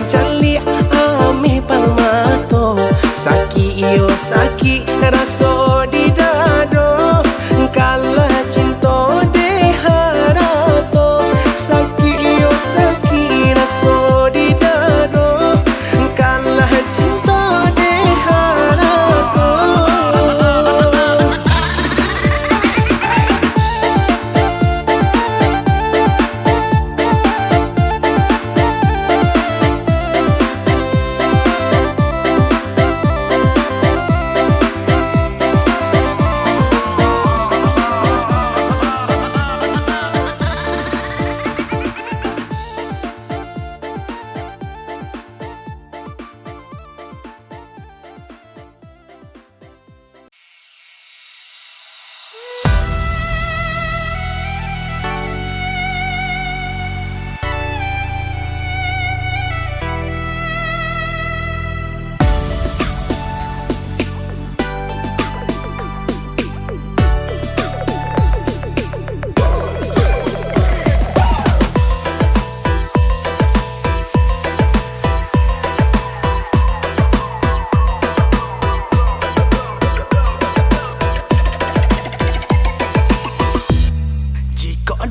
cali ami palmato saki iyo saki raso di dado kalah cinta de harato saki iyo saki raso di dado kalah cinta de harato.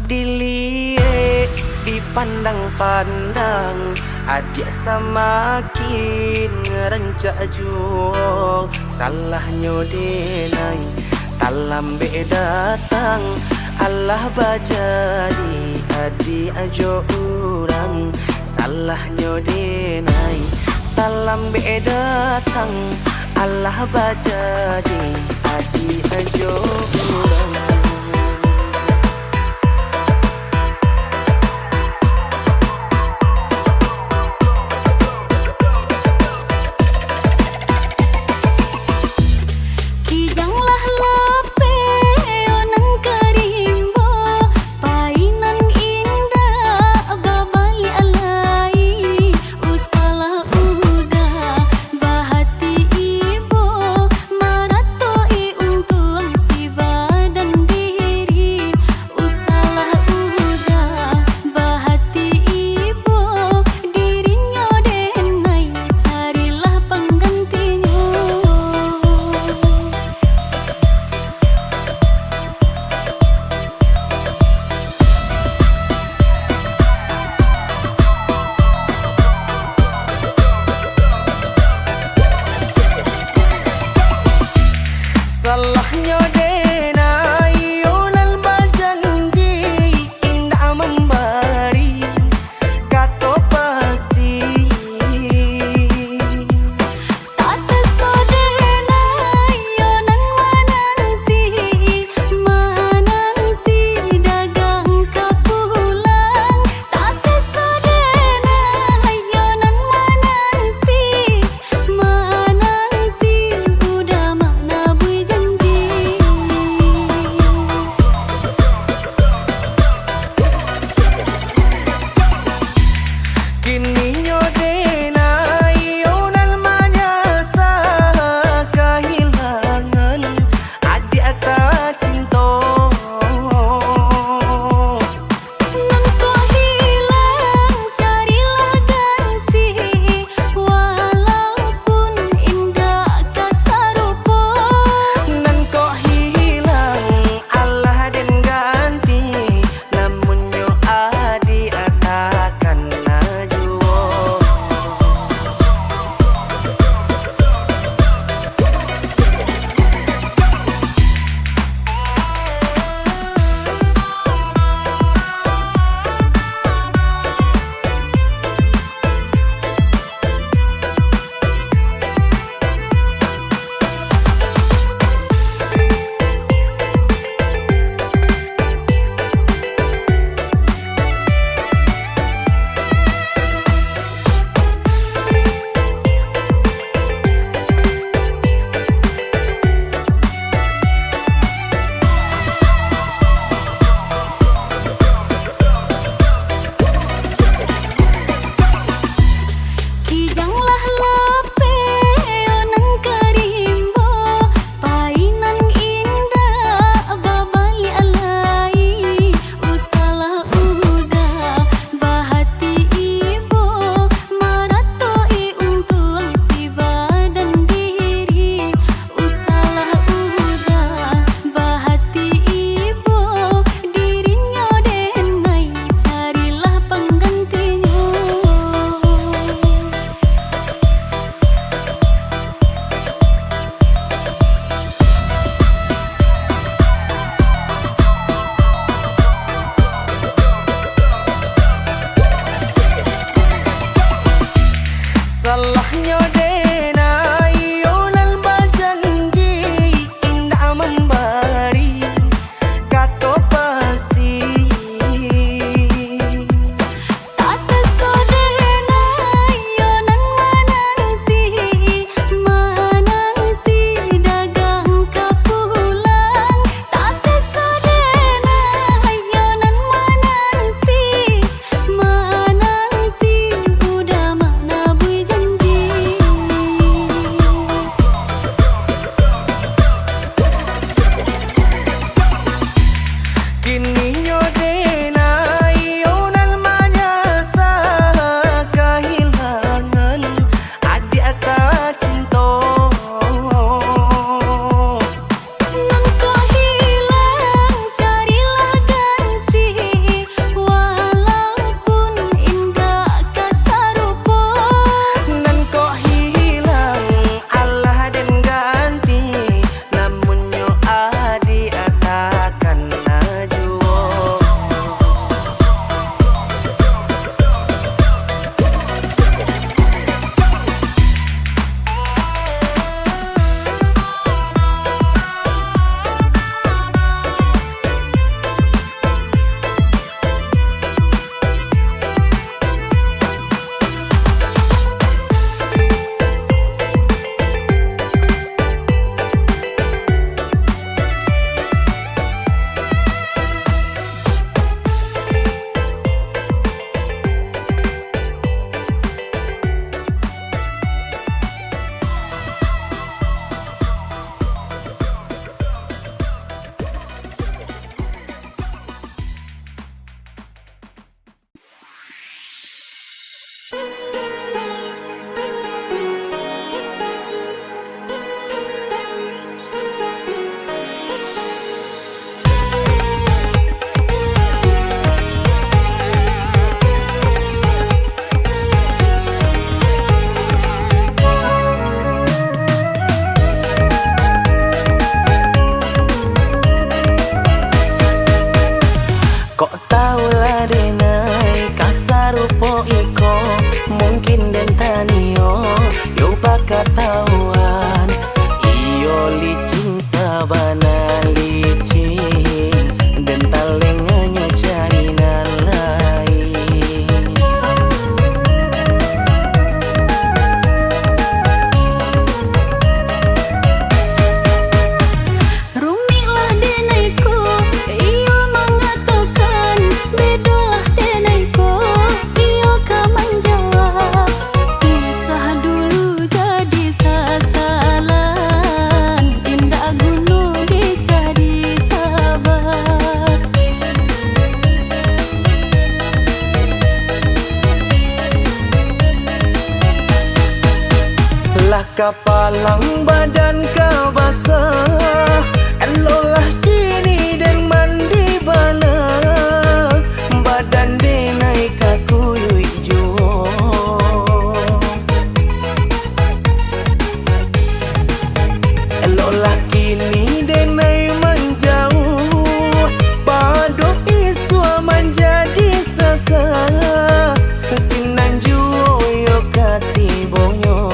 Dilihat dipandang-pandang adik semakin rancak jual salahnya denai talam datang Allah bajadi adik ajo orang salahnya denai talam datang Allah bajadi adik ajo orang. Untung si badan katawan. Iyo licin sabana licin, dan talenganyo cari nalai. Rumilah denaiku, iyo mengatakan bedolah denaiku, iyo kan menjawab usah dulu jadi sasalan, indah gunung dicari sabar. Lah kapalang badan ka basah, elolah kini dan mandi bana, badan denai ka kuyui juo. Elolah kini denai menjauh, badok iswa menjadi sasa, sinan juo yo katibonyo.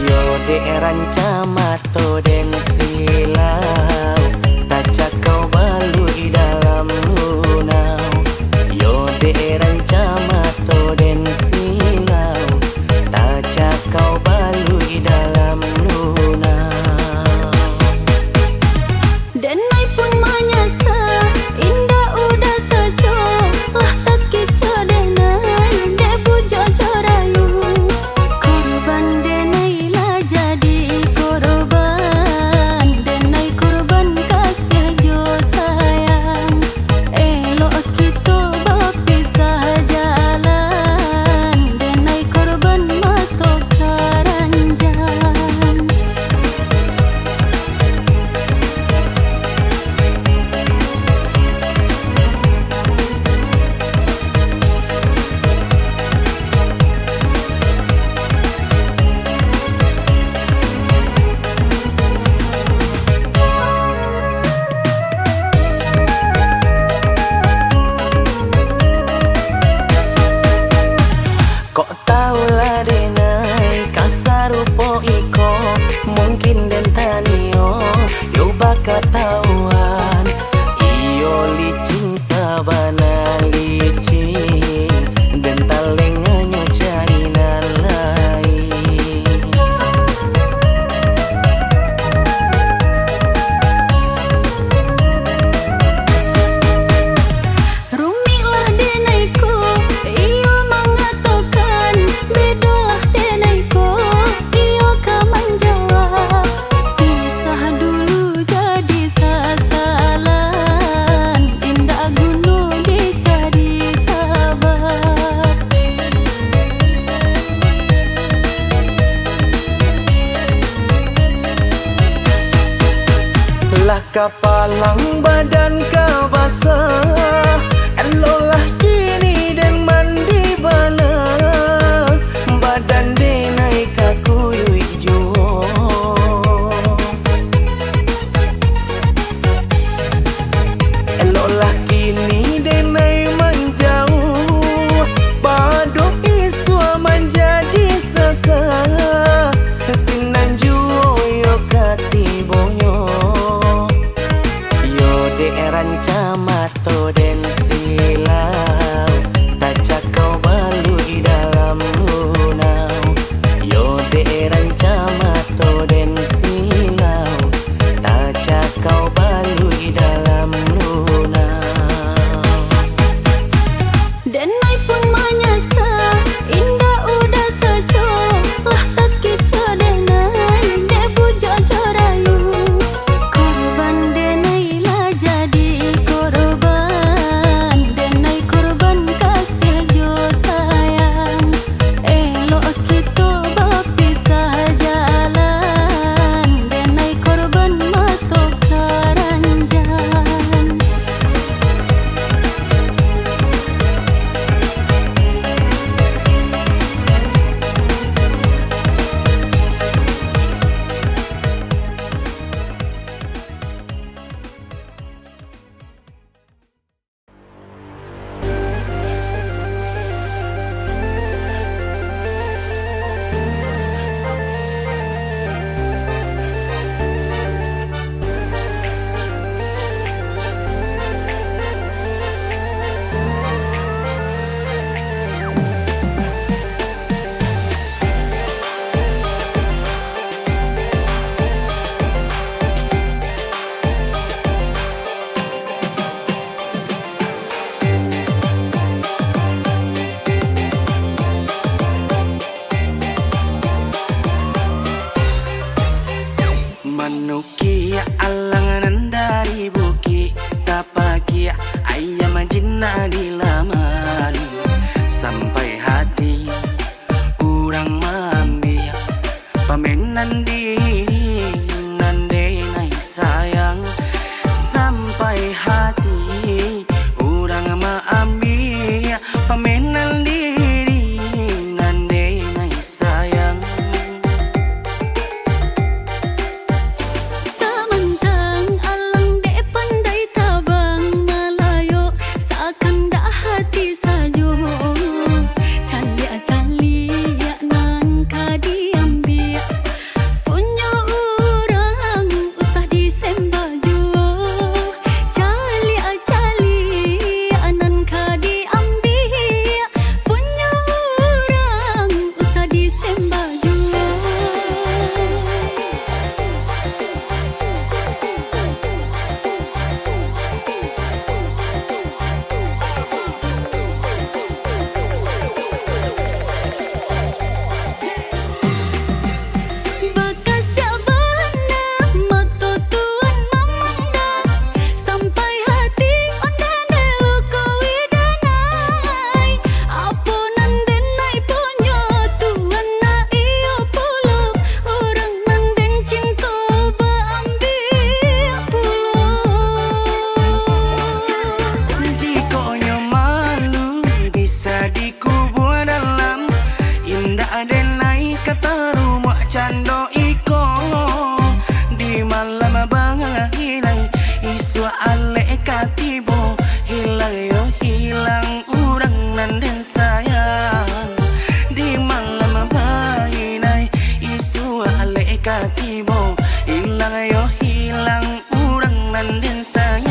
Yo de rancamato den silau, tajak kau balui dalam lunau. Yo de rancamato den silau, tajak kau balui dalam lunau. Denai pun menyasar, indah udah saja, lah tak kecoh denai, debu jojo rayu. Korban denai lah jadi korban, denai korban kasih jo sayang. Elok kita berpisah jalan, denai korban mato karanjang. Kok tahulah denai kasarupo iko, mungkin den tanio yo baka tawan. Iyo licin sabana licin, dan talenganyo cari nalai. Rumilah denaiku, iyo mengatakan bedolah denaiku, iyo kan menjawab usah dulu jadi sasalan, indah gunung dicari sabar. Lah kapalang badan ka basah, elolah kini dan mandi bana, badan denai ka kuyui juo. Elolah kini denai menjauh, badok iswa menjadi sasa, sinan juo yo katibonyo. Yo de rancamato den pamenan diri nande nai sayang sampai hati urang maambi pamenan diri nande nai sayang. Samantang alang dek pandai tabang malayo seakan dak hati sajo calia nan kadiambil punya orang usah disembaju calia nan kadiambil punya orang usah disembaju. Bakas sabana mata tuan memandang sampai hati ondan delu kawidanai apunan denai punya tuan na iyo puluk orang nanden cinta baambil puluk. Jikonya malu bisa dikubur dalam indah denai kata rumah cando iko di malam bangilai isu ale katibo hilang yo hilang urang nanden sayang di malam bangilai isu ale katibo hilang yo hilang urang nanden sayang.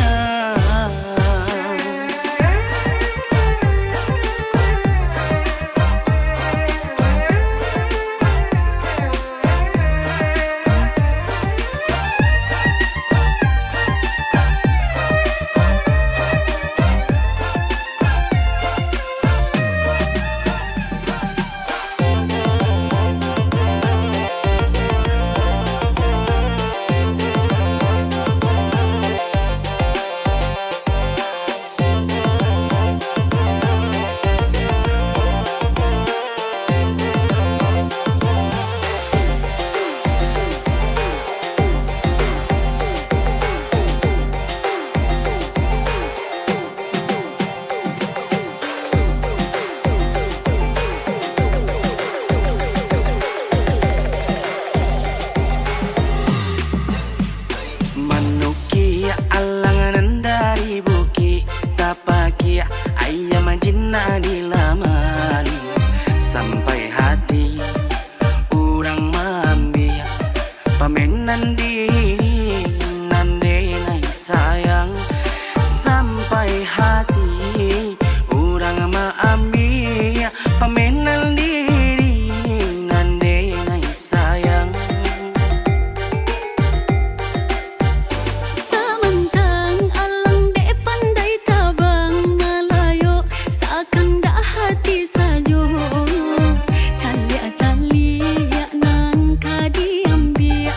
Manukia alangan dari buki tapakia ayam jinna di laman sampai hati urang mambi pamenan diri nande nai sayang sampai hati urang maambi pamenan diri nande nai sayang. Samantang alang dek pandai tabang malayo seakan dak hati sajo calia nan kadiambil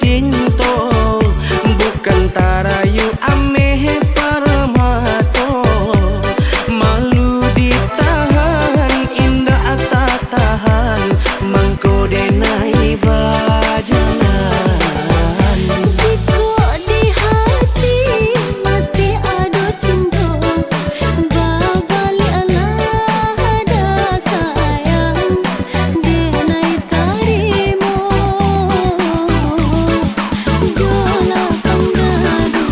cinta, bukan tarayu ameh parmato. Malu ditahan, indah tak tahan, mangko denai bajalan. Jika di hati masih ada cinta, babalilah ada sayang, denai karimu, jola panggadu.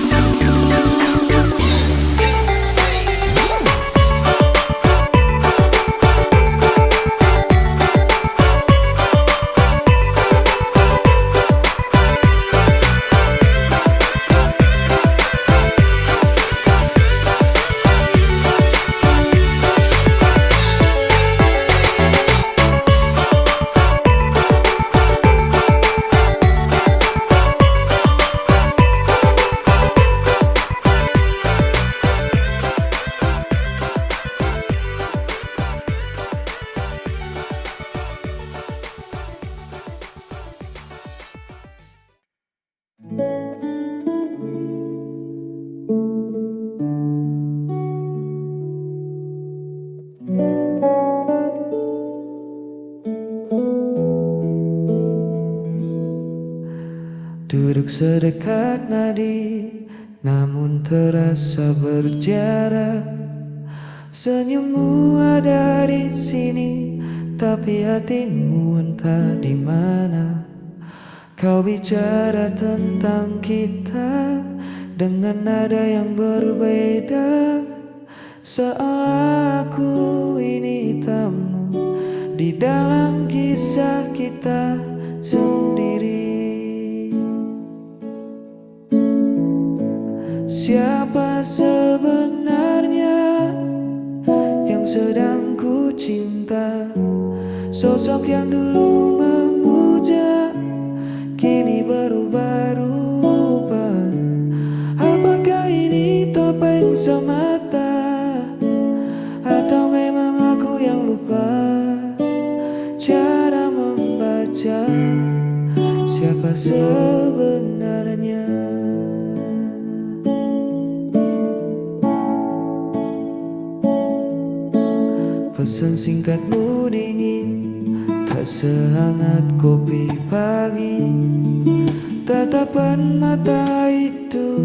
Duduk sedekat nadi, namun terasa berjarak. Senyummu ada di sini, tapi hatimu entah di mana. Kau bicara tentang kita dengan nada yang berbeda, seolah aku ini tamu di dalam kisah kita sendiri. Siapa sebenarnya yang sedang ku cinta? Sosok yang dulu memuja kini berubah rupa. Apakah ini topeng semata, atau memang aku yang lupa cara membaca siapa sebenarnya? Pesan singkatmu dingin, tak sehangat kopi pagi. Tatapan mata itu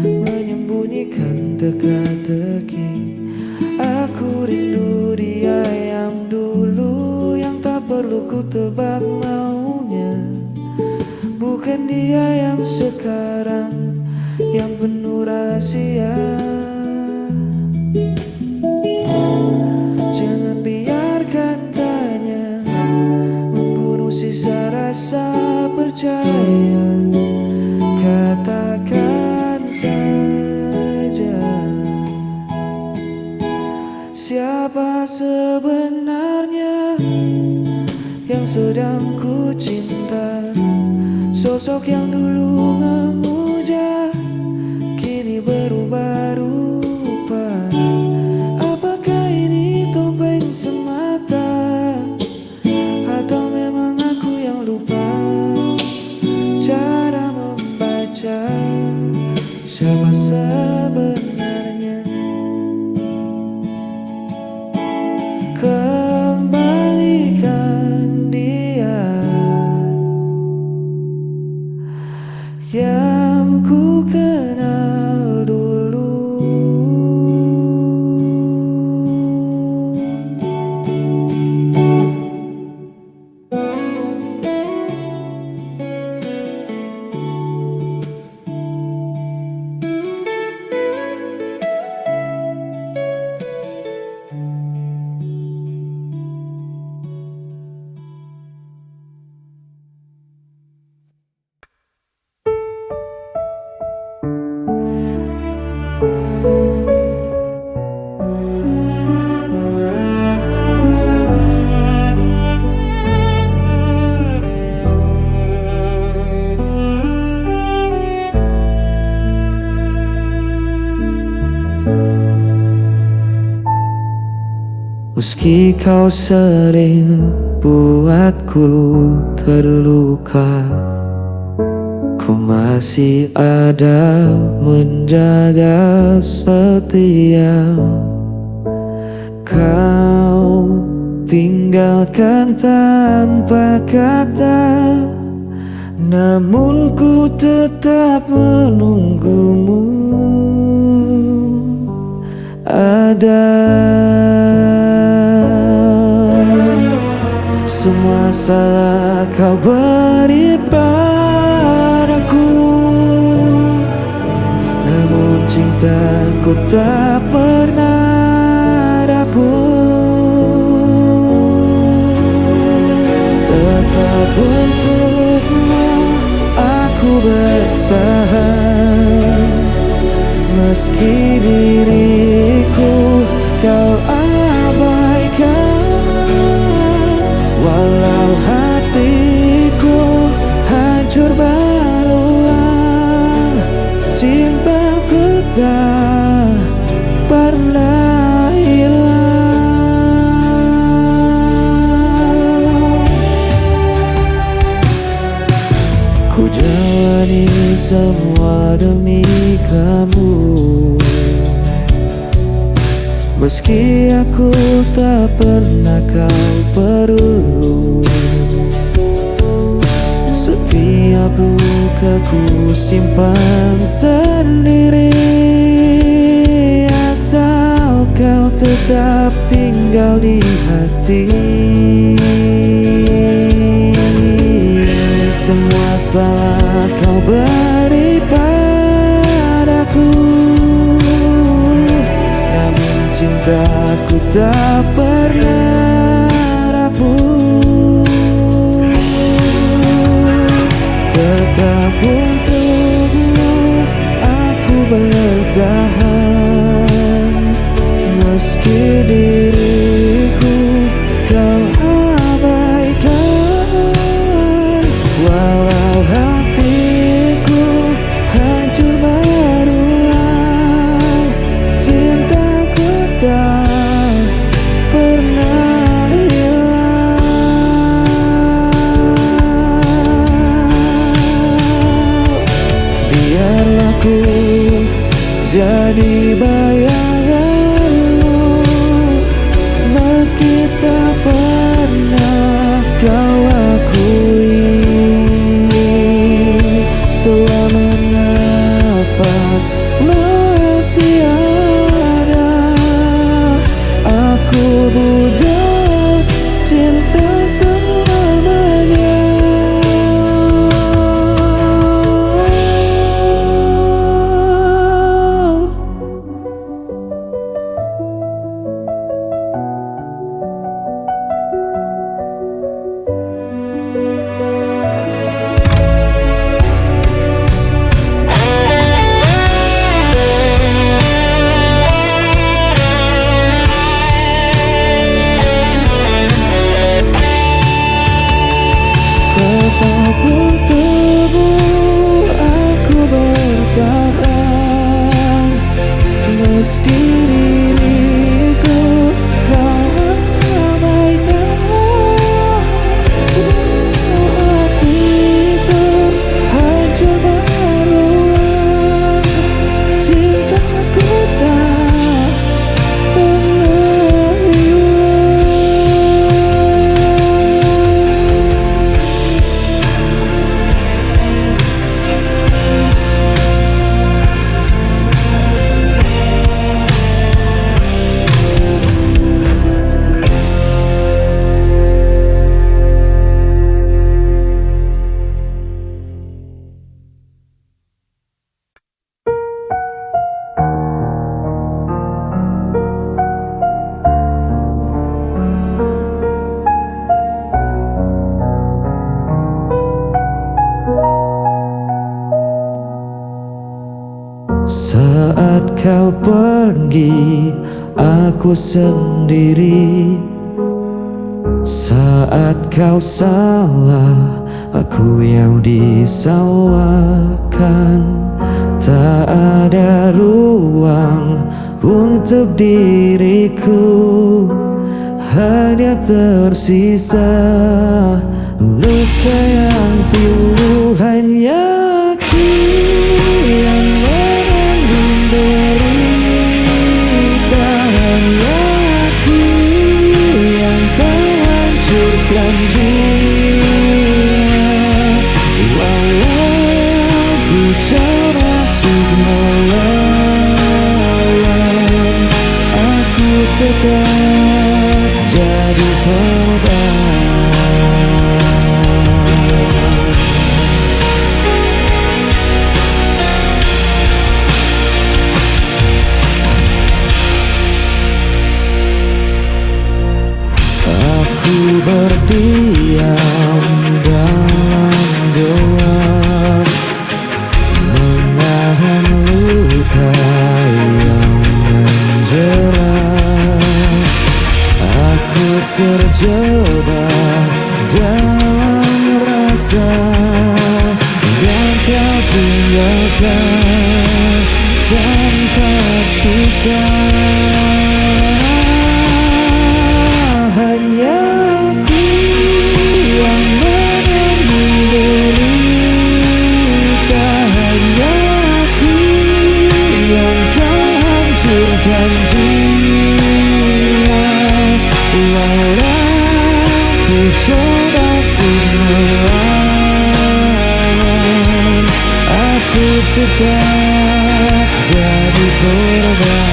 menyembunyikan teka-teki. Aku rindu dia yang dulu, yang tak perlu ku tebak maunya. Bukan dia yang sekarang, yang penuh rahasia. Jangan biarkan tanya membunuh sisa rasa percaya. Katakan saja, siapa sebenarnya yang sedang ku cinta? Sosok yang dulu memuja kini berubah rupa. Apakah ini topeng semata, atau memang aku yang lupa cara membaca siapa sebenarnya? Kembalikan dia yang ku kenal dulu. Meski kau sering buatku terluka, Ku masih ada menjaga setia. Kau tinggalkan tanpa kata, namun ku tetap menunggumu. Ada semua salah kau beri padaku, namun cintaku tak pernah dapur. Tetap untukmu aku bertahan, meski diriku kau abaikan. Walau hatiku hancur berulang, cintaku tak pernah hilang. Ku jalani semua demi kamu, meski aku tak pernah kau perlu. Setiap luka ku simpan sendiri, asal kau tetap tinggal di hati. Semua salah kau beri padaku, namun cintaku tak pernah rapuh. Tetap untukmu aku bertahan, meski diriku kau abaikan. Walau hatiku hancur berulang, cintaku tak pernah hilang. Biarlah ku jadi bayanganmu, meski tak pernah kau akui. Selama nafas masih ada, aku budak cinta selamanya. Tetap untukmu aku bertahan, meski diriku kau abaikan. Hatiku hancur berulang, cintaku tak pernah Saat kau pergi, aku sendiri. Saat kau salah, aku yang disalahkan. Tak ada ruang untuk diriku, hanya tersisa luka yang pilu hanya tetap jadi korban. Aku berdiam dalam gelap, menahan luka yang menjerat. Aku terjebak dalam rasa yang kau tinggalkan tanpa sisa. Hanya aku yang menanggung derita, hanya aku yang kau hancurkan jiwa. Walau ku coba ku melawan, aku tetap jadi korban.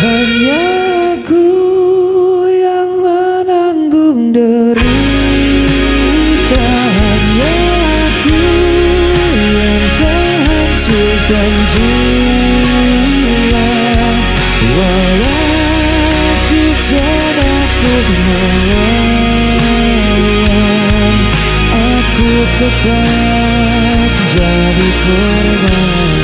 Hanya aku yang menanggung derita, hanya aku yang terhancurkan jiwa. Walau ku coba ku melawan, aku tetap jadi korban.